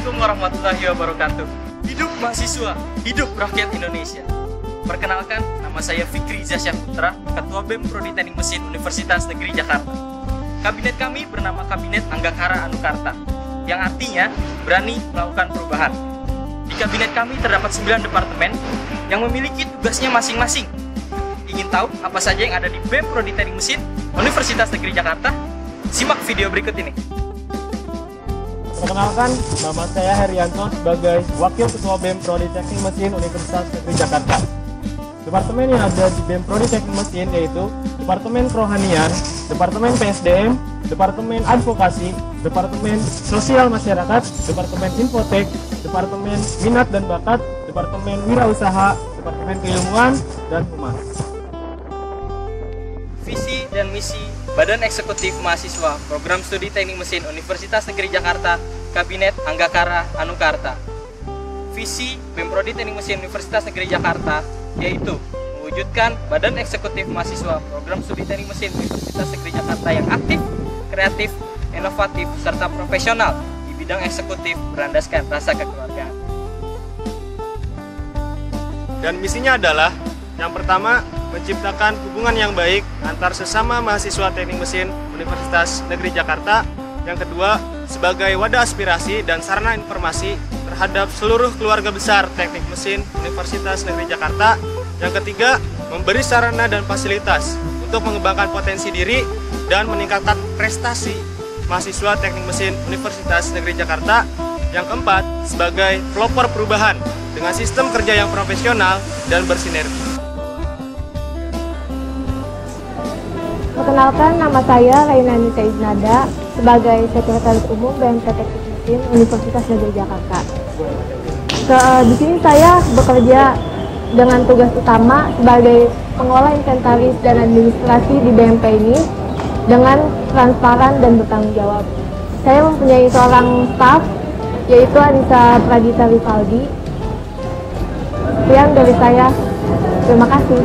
Assalamualaikum warahmatullahi wabarakatuh. Hidup mahasiswa, hidup rakyat Indonesia. Perkenalkan, nama saya Fikri Zasya Putra, Ketua BEM Prodi Teknik Mesin Universitas Negeri Jakarta. Kabinet kami bernama Kabinet Anggakara Anukarta, yang artinya berani melakukan perubahan. Di kabinet kami terdapat 9 departemen yang memiliki tugasnya masing-masing. Ingin tahu apa saja yang ada di BEM Prodi Teknik Mesin Universitas Negeri Jakarta? Simak video berikut ini. Perkenalkan, nama saya Herianto sebagai Wakil Ketua BEM Prodi Teknik Mesin Universitas Negeri Jakarta. Departemen yang ada di BEM Prodi Teknik Mesin yaitu Departemen Kerohanian, Departemen PSDM, Departemen Advokasi, Departemen Sosial Masyarakat, Departemen Infotek, Departemen Minat dan Bakat, Departemen Wirausaha, Departemen Keilmuan, dan Humas. Visi dan misi Badan Eksekutif Mahasiswa Program Studi Teknik Mesin Universitas Negeri Jakarta, Kabinet Anggakara Anukarta. Visi BEM Prodi Teknik Mesin Universitas Negeri Jakarta yaitu mewujudkan Badan Eksekutif Mahasiswa Program Studi Teknik Mesin Universitas Negeri Jakarta yang aktif, kreatif, inovatif, serta profesional di bidang eksekutif berlandaskan rasa kekeluargaan. Dan misinya adalah yang pertama, menciptakan hubungan yang baik antar sesama mahasiswa teknik mesin Universitas Negeri Jakarta. Yang kedua, sebagai wadah aspirasi dan sarana informasi terhadap seluruh keluarga besar teknik mesin Universitas Negeri Jakarta. Yang ketiga, memberi sarana dan fasilitas untuk mengembangkan potensi diri dan meningkatkan prestasi mahasiswa teknik mesin Universitas Negeri Jakarta. Yang keempat, sebagai pelopor perubahan dengan sistem kerja yang profesional dan bersinergi. Perkenalkan, nama saya Laina Nita Iznada sebagai Sekretaris Umum BEM Teknik Mesin Universitas Negeri Jakarta. Di sini saya bekerja dengan tugas utama sebagai pengelola inventaris dan administrasi di BMP ini dengan transparan dan bertanggung jawab. Saya mempunyai seorang staf yaitu Anissa Pradita Rivaldi. Sekian dari saya. Terima kasih.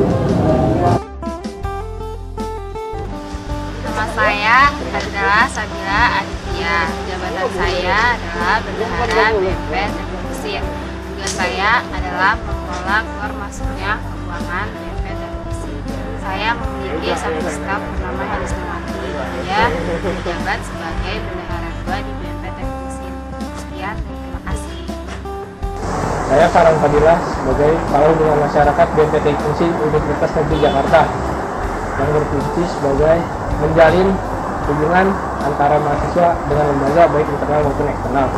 Nama saya adalah Sabila Aditya. Jabatan saya adalah Bendahara BMP Teknik Mesin. Tugas saya adalah mengelola keluar masuknya keuangan BMP Teknik Mesin. Saya memiliki satu staf bernama Haris Namati. Dia menjabat sebagai Bendahara 2 di BMP Teknik Mesin. Sekian, terima kasih. Saya Farhan Fadilah sebagai Kepala Hubungan Masyarakat BMP Teknik Mesin Universitas Negeri Jakarta yang berfungsi sebagai menjalin hubungan antara mahasiswa dengan lembaga baik internal maupun eksternal.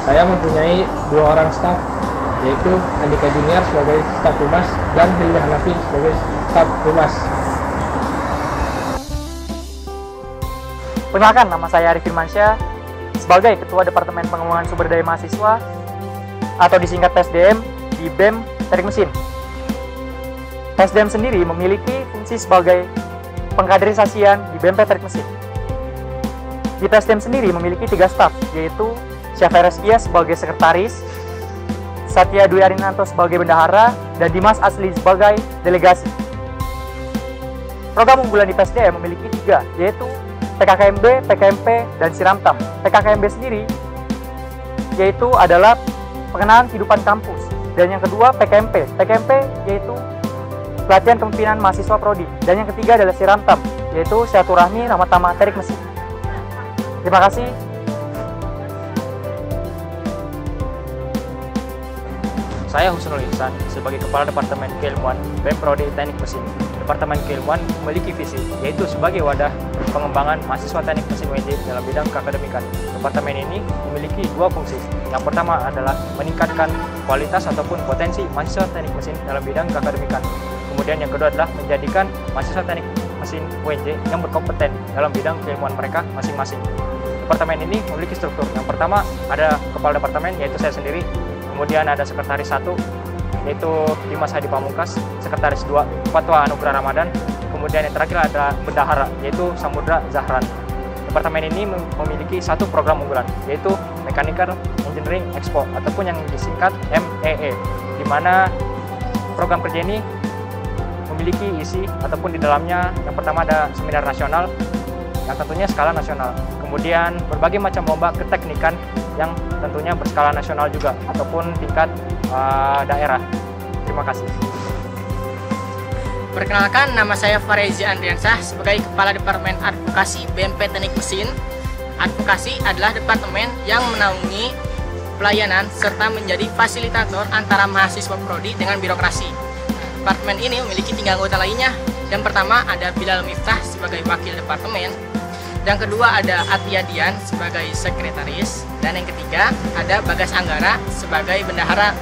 Saya mempunyai 2 orang staf, yaitu Andika Junior sebagai staf humas dan Hilda Hanafi sebagai staf humas. Perkenalkan, nama saya Arif Firmansyah sebagai Ketua Departemen Pengembangan Sumber Daya Mahasiswa atau disingkat PSDM di BEM Teknik Mesin. PSDM sendiri memiliki fungsi sebagai pengkaderisasian di BMP Teknik Mesin. Di PSDM sendiri memiliki 3 staf, yaitu Syafira Reskia sebagai sekretaris, Satya Dwi Arinanto sebagai bendahara, dan Dimas Asli sebagai delegasi. Program unggulan di PSDM memiliki 3, yaitu PKKMB, PKMP, dan Siramtam. PKKMB sendiri yaitu adalah pengenalan kehidupan kampus, dan yang kedua PKMP. PKMP yaitu pelatihan kepemimpinan mahasiswa prodi, dan yang ketiga adalah Siramtam, yaitu silaturahmi Rahmat Tama Teknik Mesin. Terima kasih. Saya Husnul Ihsan sebagai Kepala Departemen Keilmuan BEM Prodi Teknik Mesin. Departemen Keilmuan memiliki visi, yaitu sebagai wadah pengembangan mahasiswa teknik mesin UNJ dalam bidang keakademikan. Departemen ini memiliki 2 fungsi. Yang pertama adalah meningkatkan kualitas ataupun potensi mahasiswa teknik mesin dalam bidang keakademikan. Kemudian yang kedua adalah menjadikan mahasiswa teknik mesin UNJ yang berkompeten dalam bidang keilmuan mereka masing-masing. Departemen ini memiliki struktur. Yang pertama ada kepala departemen, yaitu saya sendiri. Kemudian ada sekretaris 1, yaitu Dimas Hadi Pamungkas. Sekretaris 2, Fatwa Anugrah Ramadan. Kemudian yang terakhir ada bendahara, yaitu Samudra Zahran. Departemen ini memiliki 1 program unggulan, yaitu Mechanical Engineering Expo ataupun yang disingkat MEE, di mana program kerja ini memiliki isi ataupun di dalamnya yang pertama ada seminar nasional yang tentunya skala nasional. kemudian berbagai macam lomba keteknikan yang tentunya berskala nasional juga ataupun tingkat daerah. Terima kasih. Perkenalkan, nama saya Farezi Andriansah sebagai Kepala Departemen Advokasi BMP Teknik Mesin. Advokasi adalah departemen yang menaungi pelayanan serta menjadi fasilitator antara mahasiswa prodi dengan birokrasi. Departemen ini memiliki 3 anggota lainnya. Yang pertama ada Bilal Miftah sebagai wakil departemen. Yang kedua ada Atia Dian sebagai sekretaris. Dan yang ketiga ada Bagas Anggara sebagai bendahara.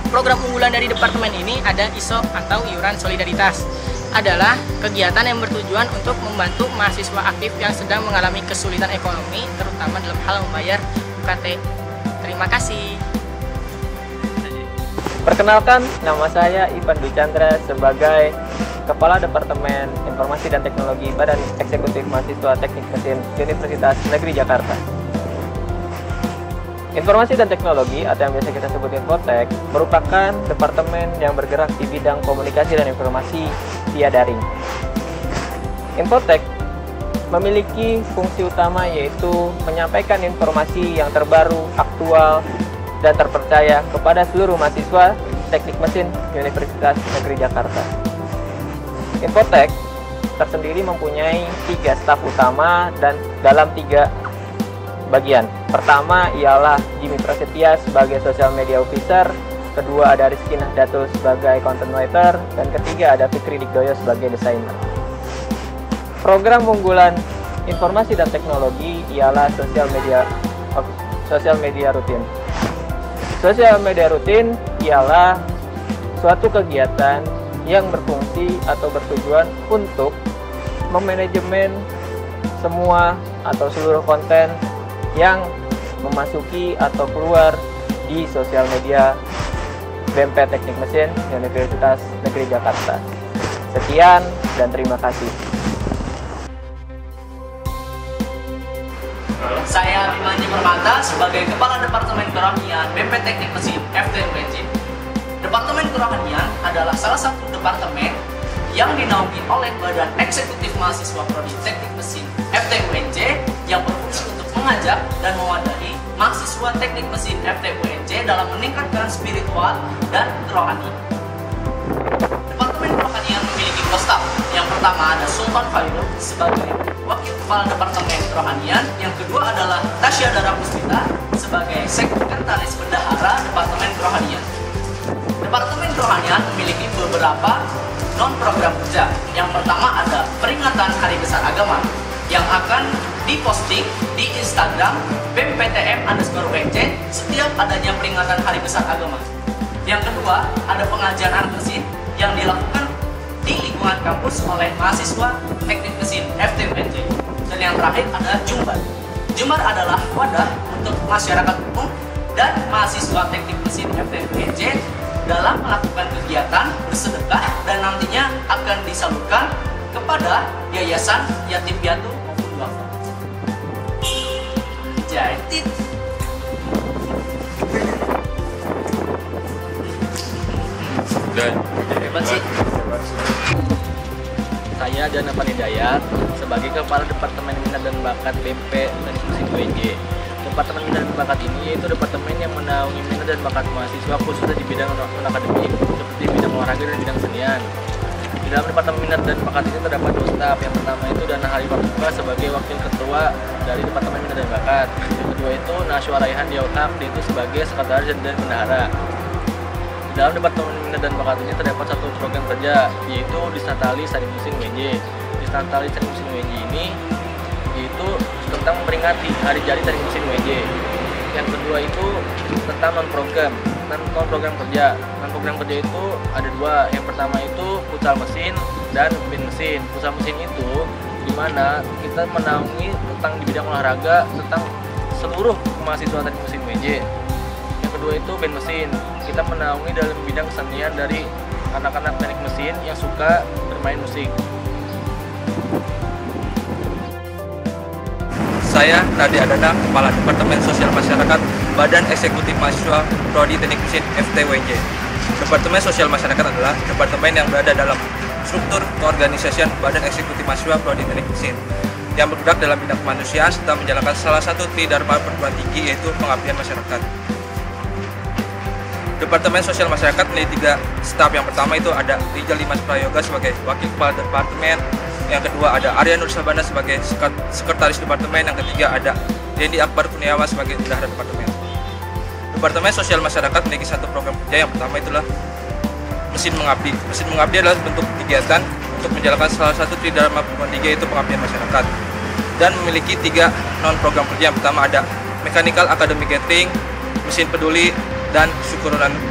Program unggulan dari departemen ini ada ISO atau Iuran Solidaritas. Adalah kegiatan yang bertujuan untuk membantu mahasiswa aktif yang sedang mengalami kesulitan ekonomi, terutama dalam hal membayar UKT. Terima kasih. Perkenalkan, nama saya Ivan Dwi Chandra sebagai Kepala Departemen Informasi dan Teknologi Badan Eksekutif Mahasiswa Teknik Mesin Universitas Negeri Jakarta. Informasi dan Teknologi atau yang biasa kita sebut Infotek merupakan departemen yang bergerak di bidang komunikasi dan informasi via daring. Infotek memiliki fungsi utama yaitu menyampaikan informasi yang terbaru, aktual, dan terpercaya kepada seluruh mahasiswa Teknik Mesin Universitas Negeri Jakarta. Infotek tersendiri mempunyai 3 staf utama dan dalam 3 bagian. Pertama ialah Jimmy Prasetya sebagai Social Media Officer, kedua ada Rizky Nahdlatul sebagai Content Writer, dan ketiga ada Fikri Digdoyo sebagai Desainer. Program unggulan informasi dan teknologi ialah Social Media Rutin. Social Media Rutin ialah suatu kegiatan yang berfungsi atau bertujuan untuk memanajemen semua atau seluruh konten yang memasuki atau keluar di sosial media BMP Teknik Mesin Universitas Negeri Jakarta. Sekian dan terima kasih. Saya Bima Permata sebagai Kepala Departemen Kerohanian BMP Teknik Mesin FTUNJ. Departemen Kerohanian adalah salah satu departemen yang dinaungi oleh Badan Eksekutif Mahasiswa Prodi Teknik Mesin FTUNJ yang berfungsi untuk mengajak dan mewadahi mahasiswa teknik mesin FTUNJ dalam meningkatkan spiritual dan kerohanian. Departemen Kerohanian memiliki staf. Yang pertama ada Sultan Khairul sebagai Wakil Kepala Departemen Kerohanian. Yang kedua adalah Tasya Dara Puspita sebagai Sekretaris Bendahara Departemen Kerohanian. Departemen Kerohanian memiliki beberapa non-program kerja. Yang pertama ada peringatan Hari Besar Agama yang akan diposting di Instagram BMPTM_UNJ setiap adanya peringatan Hari Besar Agama. Yang kedua, ada pengajian anak mesin yang dilakukan di lingkungan kampus oleh mahasiswa Teknik Mesin FTUNJ. Dan yang terakhir ada Jumbar. Jumbar adalah wadah untuk masyarakat umum dan mahasiswa Teknik Mesin FTUNJ dalam melakukan kegiatan bersedekah dan nantinya akan disalurkan kepada yayasan yatim piatu maupun duafa. Jadi hebat sih. Saya Dana Panidayat sebagai Kepala Departemen Minat dan Bakat BMP Teknik Mesin UNJ. Departemen Minat dan Bakat ini yaitu departemen yang menaungi minat dan bakat mahasiswa khususnya di bidang non-akademik seperti bidang olahraga dan bidang senian. Di dalam Departemen Minat dan Bakat ini terdapat 2 staf. Yang pertama itu Dana Haripamuka sebagai Wakil Ketua dari Departemen Minat dan Bakat. Yang kedua itu Nashwa Raihan Diauhak itu sebagai Sekretaris dan Bendahara. Di dalam Departemen Minat dan Bakat ini terdapat 1 program kerja yaitu Disnatali Teknik Mesin UNJ. Disnatali Teknik Mesin UNJ ini yaitu tentang memperingati Hari Jadi Teknik Mesin UNJ. Yang kedua itu tentang non-program kerja. Non-program kerja itu ada 2. Yang pertama itu futsal mesin dan bin mesin. Futsal mesin itu dimana kita menaungi tentang di bidang olahraga tentang seluruh mahasiswa teknik mesin UNJ. Yang kedua itu bin mesin. Kita menaungi dalam bidang kesenian dari anak-anak teknik mesin yang suka bermain musik. Saya Radi Adana, Kepala Departemen Sosial Masyarakat Badan Eksekutif Mahasiswa Prodi Teknik Mesin FTUNJ. Departemen Sosial Masyarakat adalah departemen yang berada dalam struktur keorganisasian Badan Eksekutif Mahasiswa Prodi Teknik Mesin. yang bergerak dalam bidang kemanusiaan serta menjalankan salah satu tridharma perguruan tinggi, yaitu pengabdian masyarakat. Departemen Sosial Masyarakat memiliki 3 staf. Yang pertama itu ada Rijal Dimas Prayoga sebagai Wakil Kepala Departemen, yang kedua ada Arya Nur Sabana sebagai Sekretaris Departemen, yang ketiga ada Dendi Akbar Kurniawan sebagai Bendahara Departemen. Departemen Sosial Masyarakat memiliki 1 program kerja. Yang pertama itulah Mesin Mengabdi. Mesin Mengabdi adalah bentuk kegiatan untuk menjalankan salah satu tridharma perguruan tinggi, yaitu pengabdian masyarakat, dan memiliki 3 non program kerja. Yang pertama ada Mechanical Academy Gathering, Mesin Peduli, dan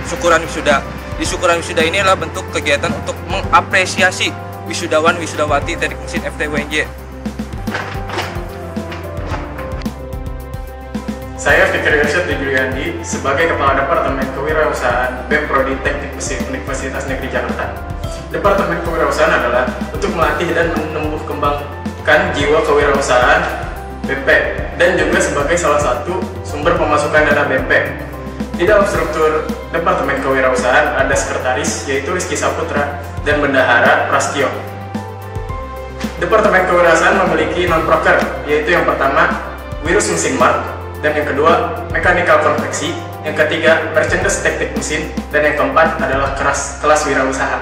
syukuran wisuda. Di syukuran wisuda ini adalah bentuk kegiatan untuk mengapresiasi wisudawan wisudawati teknik mesin FTWNJ. Saya Fikri Irsyad Juliandi sebagai Kepala Departemen Kewirausahaan BEM Prodi Teknik Mesin Universitas Negeri Jakarta. Departemen Kewirausahaan adalah untuk melatih dan menumbuh kembangkan jiwa kewirausahaan BP, dan juga sebagai salah satu sumber pemasukan dana BP. Di dalam struktur Departemen Kewirausahaan ada sekretaris, yaitu Rizky Saputra, dan bendahara Prastio. Departemen Kewirausahaan memiliki non-proker, yaitu yang pertama Wirus Mesin Mart, dan yang kedua Mechanical Konveksi, yang ketiga Merchandise Teknik Mesin, dan yang keempat adalah kelas wirausaha.